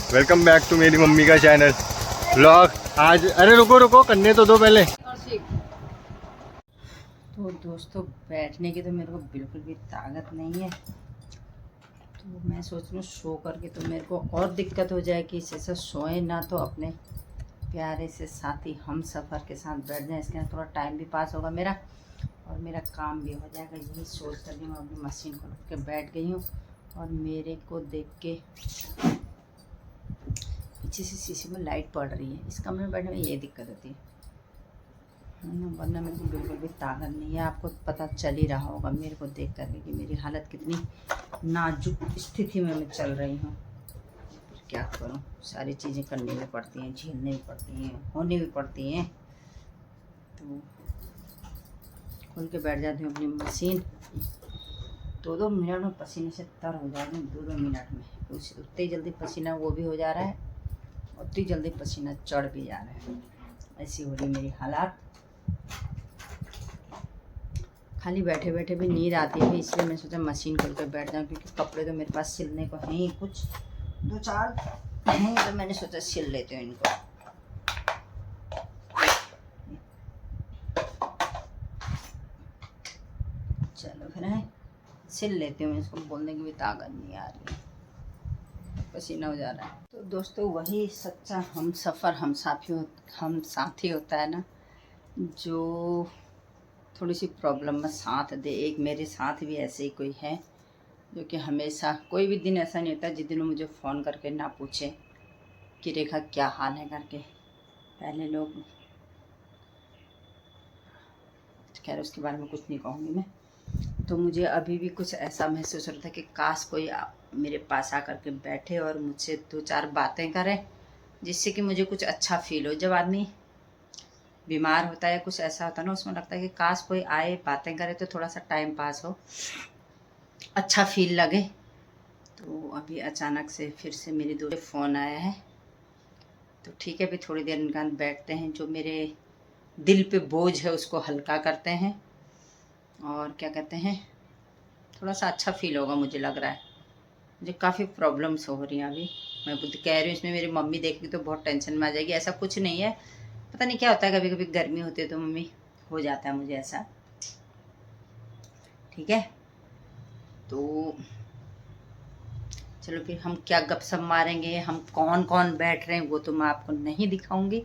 Welcome back to मेरी mummy का channel vlog. आज अरे रुको रुको, करने तो दो पहले। तो दोस्तों बैठने की तो मेरे को बिल्कुल भी ताकत नहीं है, तो मैं सोच रही हूँ सो करके तो मेरे को और दिक्कत हो जाए कि इससे सोए ना तो अपने प्यारे से साथी हम सफ़र के साथ बैठ जाएं। इसके थोड़ा टाइम भी पास होगा मेरा और मेरा काम भी हो जाएगा। यही सोच कर मैं अपनी मशीन खोल के बैठ गई हूँ और मेरे को देख के पीछे से शीशे में लाइट पड़ रही है। इस कमरे में बैठने में ये दिक्कत होती है ना, वरना मेरे को बिल्कुल भी ताकत नहीं है। आपको पता चल ही रहा होगा मेरे को देख करके कि मेरी हालत कितनी नाजुक स्थिति में मैं चल रही हूँ। क्या करूँ, सारी चीज़ें करनी भी पड़ती हैं, झेलनी भी पड़ती हैं, होनी भी पड़ती हैं। तो खोल के बैठ जाती हूँ अपनी मशीन। 2-2 मिनट में पसीने से तर हो जाती हूँ, 2-2 मिनट में। उतनी जल्दी पसीना वो भी हो जा रहा है, उतनी जल्दी पसीना चढ़ भी जा रहा है। ऐसी हो रही मेरी हालात। खाली बैठे बैठे भी नींद आती है, इसलिए मैं सोचा मशीन खोल कर बैठ जाऊँ, क्योंकि कपड़े तो मेरे पास सिलने को हैं ही, कुछ 2-4 हैं, तो मैंने सोचा सिल लेते हैं इनको। चलो फिर है सिल लेती हूँ, इसको बोलने की भी ताकत नहीं आ रही है, पसीना हो जा रहा है। तो दोस्तों वही सच्चा हम सफ़र हम साथी होता है ना, जो थोड़ी सी प्रॉब्लम में साथ दे। एक मेरे साथ भी ऐसे ही कोई है जो कि हमेशा, कोई भी दिन ऐसा नहीं होता जिस दिन मुझे फ़ोन करके ना पूछे कि रेखा क्या हाल है करके। पहले लोग, खैर उसके बारे में कुछ नहीं कहूँगी मैं। तो मुझे अभी भी कुछ ऐसा महसूस हो रहा था कि काश कोई मेरे पास आकर के बैठे और मुझसे 2-4 बातें करे, जिससे कि मुझे कुछ अच्छा फील हो। जब आदमी बीमार होता है, कुछ ऐसा होता है ना, उसमें लगता है कि काश कोई आए, बातें करे, तो थोड़ा सा टाइम पास हो, अच्छा फील लगे। तो अभी अचानक से फिर से मेरी दोस्त फ़ोन आया है, तो ठीक है अभी थोड़ी देर निकाल बैठते हैं, जो मेरे दिल पे बोझ है उसको हल्का करते हैं, और क्या कहते हैं, थोड़ा सा अच्छा फील होगा। मुझे लग रहा है मुझे काफ़ी प्रॉब्लम्स हो रही हैं अभी। मैं खुद कह रही हूँ, इसमें मेरी मम्मी देखेगी तो बहुत टेंशन में आ जाएगी। ऐसा कुछ नहीं है, पता नहीं क्या होता है, कभी कभी गर्मी होती है तो मम्मी हो जाता है मुझे ऐसा। ठीक है, तो चलो फिर हम क्या गपशप मारेंगे, हम कौन कौन बैठ रहे हैं वो तो मैं आपको नहीं दिखाऊंगी,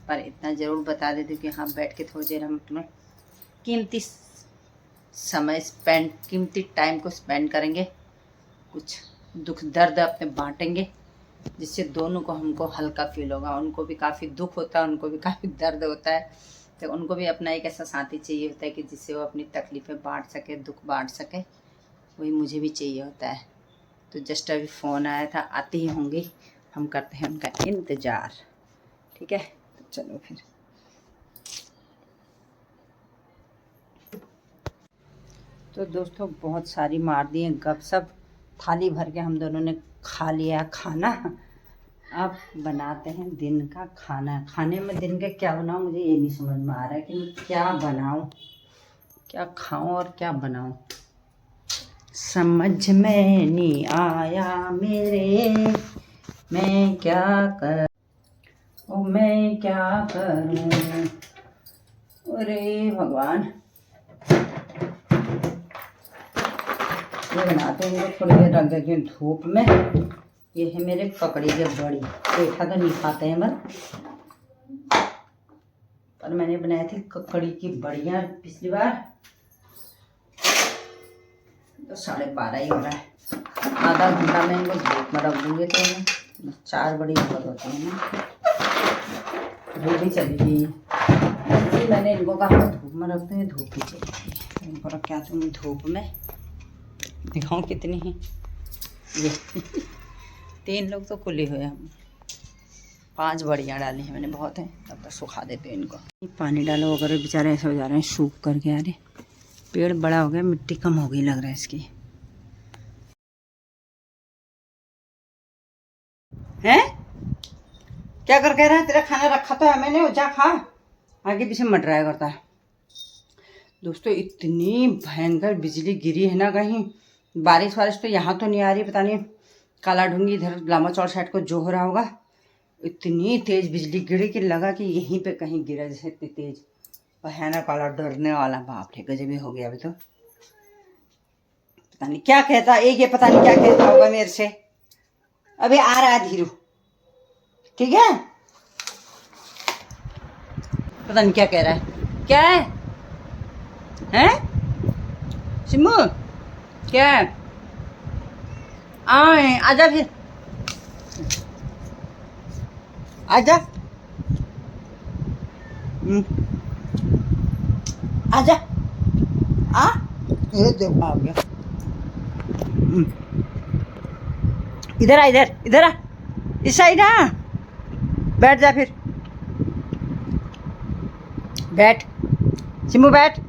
पर इतना ज़रूर बता देती हूँ कि हाँ बैठ के थोड़ी देर हम अपना कीमती समय स्पेंड, कीमती टाइम को स्पेंड करेंगे, कुछ दुख दर्द अपने बांटेंगे, जिससे दोनों को हमको हल्का फील होगा। उनको भी काफ़ी दुख होता है, उनको भी काफ़ी दर्द होता है, तो उनको भी अपना एक ऐसा साथी चाहिए होता है कि जिससे वो अपनी तकलीफ़ें बांट सके, दुख बांट सके। वही मुझे भी चाहिए होता है। तो जस्ट अभी फ़ोन आया था, आती ही होंगी, हम करते हैं उनका इंतज़ार। ठीक है, तो चलो फिर। तो दोस्तों बहुत सारी मार दी हैं गपशप, थाली भर के हम दोनों ने खा लिया खाना। अब बनाते हैं दिन का खाना। खाने में दिन का क्या बनाऊं मुझे ये नहीं समझ में आ रहा है कि मैं क्या बनाऊं, क्या खाऊं और क्या बनाऊं, समझ में नहीं आया मेरे। मैं क्या कर ओ मैं क्या करूं, अरे भगवान। ये बनाते हैं, थोड़ी देर रख देती हूँ धूप में। ये है मेरे ककड़ी के बड़ी, पेठा तो नहीं खाते हैं पर मैंने बनाई थी ककड़ी की बड़ियाँ पिछली बार। तो 12:30 ही हो रहा है, आधा घंटा में इनको धूप में रख दूँगी तो 4 बड़ी बहुत होती है ना। धूप भी चली गई, मैंने इनको कहा धूप में रखते हैं, धूप भी चली गई। इनको रख के आती हूँ धूप में, दिखाऊँ कितनी है ये। 3 लोग तो खुले हुए हम, 5 बड़ियाँ डाली हैं मैंने, बहुत है। तब तक सुखा देते हैं इनको। पानी डालो अगर बेचारे ऐसे हो जा रहे हैं सूख करके। यार पेड़ बड़ा हो गया, मिट्टी कम हो गई लग रहा है इसकी। हैं क्या कर कह रहा है, तेरा खाना रखा तो है मैंने, जा खा। आगे पीछे मटराया करता है। दोस्तों इतनी भयंकर बिजली गिरी है ना, कहीं बारिश वारिश तो यहाँ तो नहीं आ रही, पता नहीं काला ढूंगी इधर लामा चौड़ साइड को जो हो रहा होगा। इतनी तेज बिजली गिरी कि लगा कि यहीं पे कहीं गिरा, जैसे इतनी तेज भयानक वाला डरने वाला। बाप रे गजब ही हो गया। अभी तो पता नहीं क्या कहता एक, ये पता नहीं क्या कहता होगा मेरे से। अभी आ रहा है धीरू, ठीक है, पता नहीं क्या कह रहा है। क्या है हैं सिम्मू, क्या है? आए आजा, फिर आजा, आजा, आ ये देखो आ गया। इधर आ, इधर इधर आ, इस साइड आ, बैठ जा, फिर बैठ सिम्मू बैठ।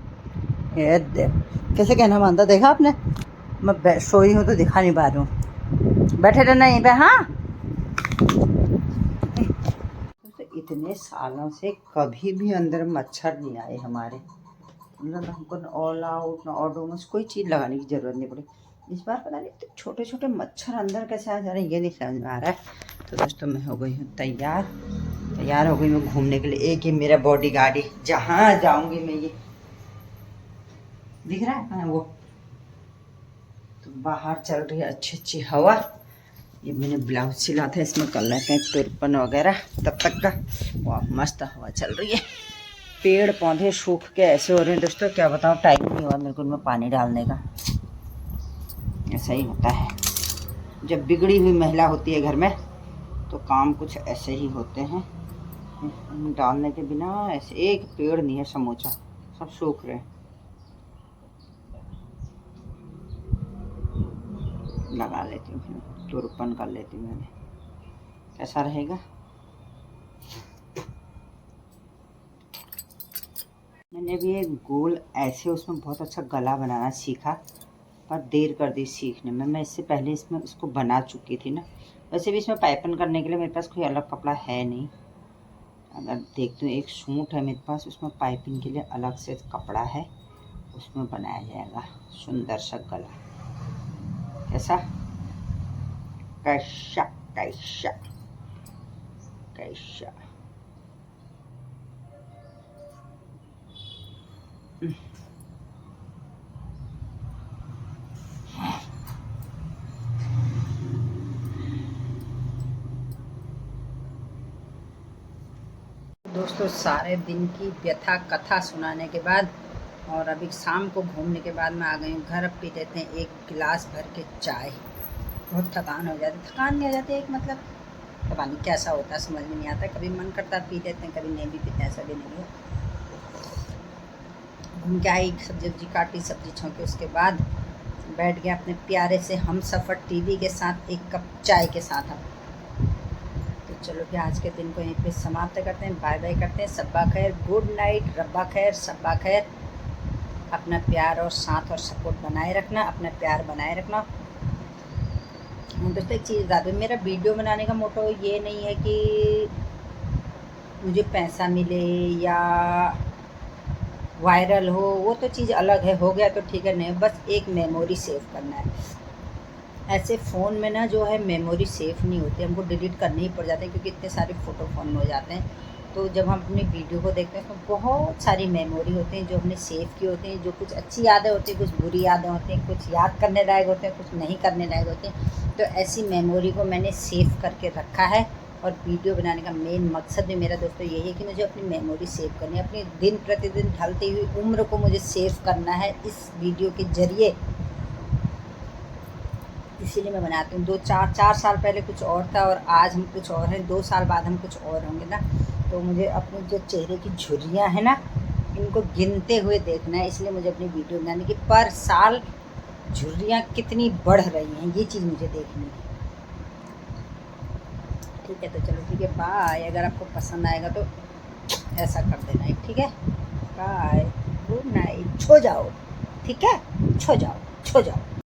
ये देख कैसे कहना मानता, देखा आपने? मैं सोई हूँ तो दिखा नहीं पा रही हूँ, बैठे रहना यहीं पे। हाँ, तो इतने सालों से कभी भी अंदर मच्छर नहीं आए हमारे, मतलब हमको न ऑल आउट न ऑडोमस कोई चीज़ लगाने की ज़रूरत नहीं पड़ी। इस बार पता नहीं तो छोटे छोटे मच्छर अंदर कैसे आ जा रहे हैं, ये नहीं समझ में आ रहा है। तो दोस्तों मैं हो गई हूँ तैयार हो गई मैं घूमने के लिए। एक ही मेरा बॉडी गार्ड है, जहाँ जाऊँगी मैं, ये दिख रहा है वो, तो बाहर चल रही है अच्छी अच्छी हवा। ये मैंने ब्लाउज सिला था, इसमें कर लेते हैं तुरपन वगैरह तब तक का। वाह मस्त हवा चल रही है। पेड़ पौधे सूख के ऐसे हो रहे हैं दोस्तों, क्या बताऊँ, टाइम नहीं हुआ मेरे को उनमें पानी डालने का। ऐसा ही होता है जब बिगड़ी हुई महिला होती है घर में, तो काम कुछ ऐसे ही होते हैं। डालने के बिना ऐसे एक पेड़ नहीं है समूचा, सब सूख रहे हैं। लगा लेती हूँ, तुरपन कर लेती हूँ मैंने, कैसा रहेगा। मैंने भी एक गोल ऐसे उसमें बहुत अच्छा गला बनाना सीखा, पर देर कर दी सीखने में। मैं इससे पहले इसमें उसको बना चुकी थी ना। वैसे भी इसमें पाइपिंग करने के लिए मेरे पास कोई अलग कपड़ा है नहीं। अगर देखती हूँ एक सूट है मेरे पास, उसमें पाइपिंग के लिए अलग से कपड़ा है, उसमें बनाया जाएगा सुंदर सा गला। कैसा कैसा कैसा कैसा दोस्तों सारे दिन की व्यथा कथा सुनाने के बाद और अभी शाम को घूमने के बाद मैं आ गई हूँ घर। अब पी लेते हैं एक गिलास भर के चाय। बहुत थकान हो जाती, थकान नहीं हो जाती, एक मतलब पता नहीं कैसा होता है, समझ में नहीं आता। कभी मन करता पी लेते हैं, कभी नहीं भी पीते, ऐसा भी नहीं है। घूम के आई, सब्जी वब्जी काटी, सब्जी छौंकी, उसके बाद बैठ गया अपने प्यारे से हम सफ़र टीवी के साथ एक कप चाय के साथ। अब तो चलो कि आज के दिन को यहीं पे समाप्त करते हैं, बाय बाय करते हैं। सब्बा खैर, गुड नाइट, रब्बा खैर, सब्बा खैर। अपना प्यार और साथ और सपोर्ट बनाए रखना, अपना प्यार बनाए रखना। दोस्तों एक चीज़ बता दूँ, मेरा वीडियो बनाने का मोटो ये नहीं है कि मुझे पैसा मिले या वायरल हो, वो तो चीज़ अलग है, हो गया तो ठीक है, नहीं बस एक मेमोरी सेव करना है। ऐसे फ़ोन में ना जो है मेमोरी सेव नहीं होती, हमको डिलीट करने ही पड़ जाते हैं, क्योंकि इतने सारे फ़ोटो फ़ोन में हो जाते हैं। तो जब हम अपनी वीडियो को देखते हैं तो बहुत सारी मेमोरी होती हैं जो हमने सेव की होती हैं, जो कुछ अच्छी यादें होती हैं, कुछ बुरी यादें होती हैं, कुछ याद करने लायक होते हैं, कुछ नहीं करने लायक होते हैं। तो ऐसी मेमोरी को मैंने सेव करके रखा है। और वीडियो बनाने का मेन मकसद भी मेरा दोस्तों यही है कि मुझे अपनी मेमोरी सेव करनी है, अपनी दिन प्रतिदिन ढलती हुई उम्र को मुझे सेव करना है इस वीडियो के ज़रिए। इसीलिए मैं बनाती हूँ। 4 साल पहले कुछ और था और आज हम कुछ और हैं, 2 साल बाद हम कुछ और होंगे ना। तो मुझे अपने जो चेहरे की झुर्रियाँ हैं ना, इनको गिनते हुए देखना है। इसलिए मुझे अपनी वीडियो बनाने की पर साल झुर्रियाँ कितनी बढ़ रही हैं, ये चीज़ मुझे देखनी है। ठीक है, तो चलो ठीक है, बाय। अगर आपको पसंद आएगा तो ऐसा कर देना है, ठीक है, बाय, गुड नाइट, छो जाओ, ठीक है, छो जाओ, छो जाओ।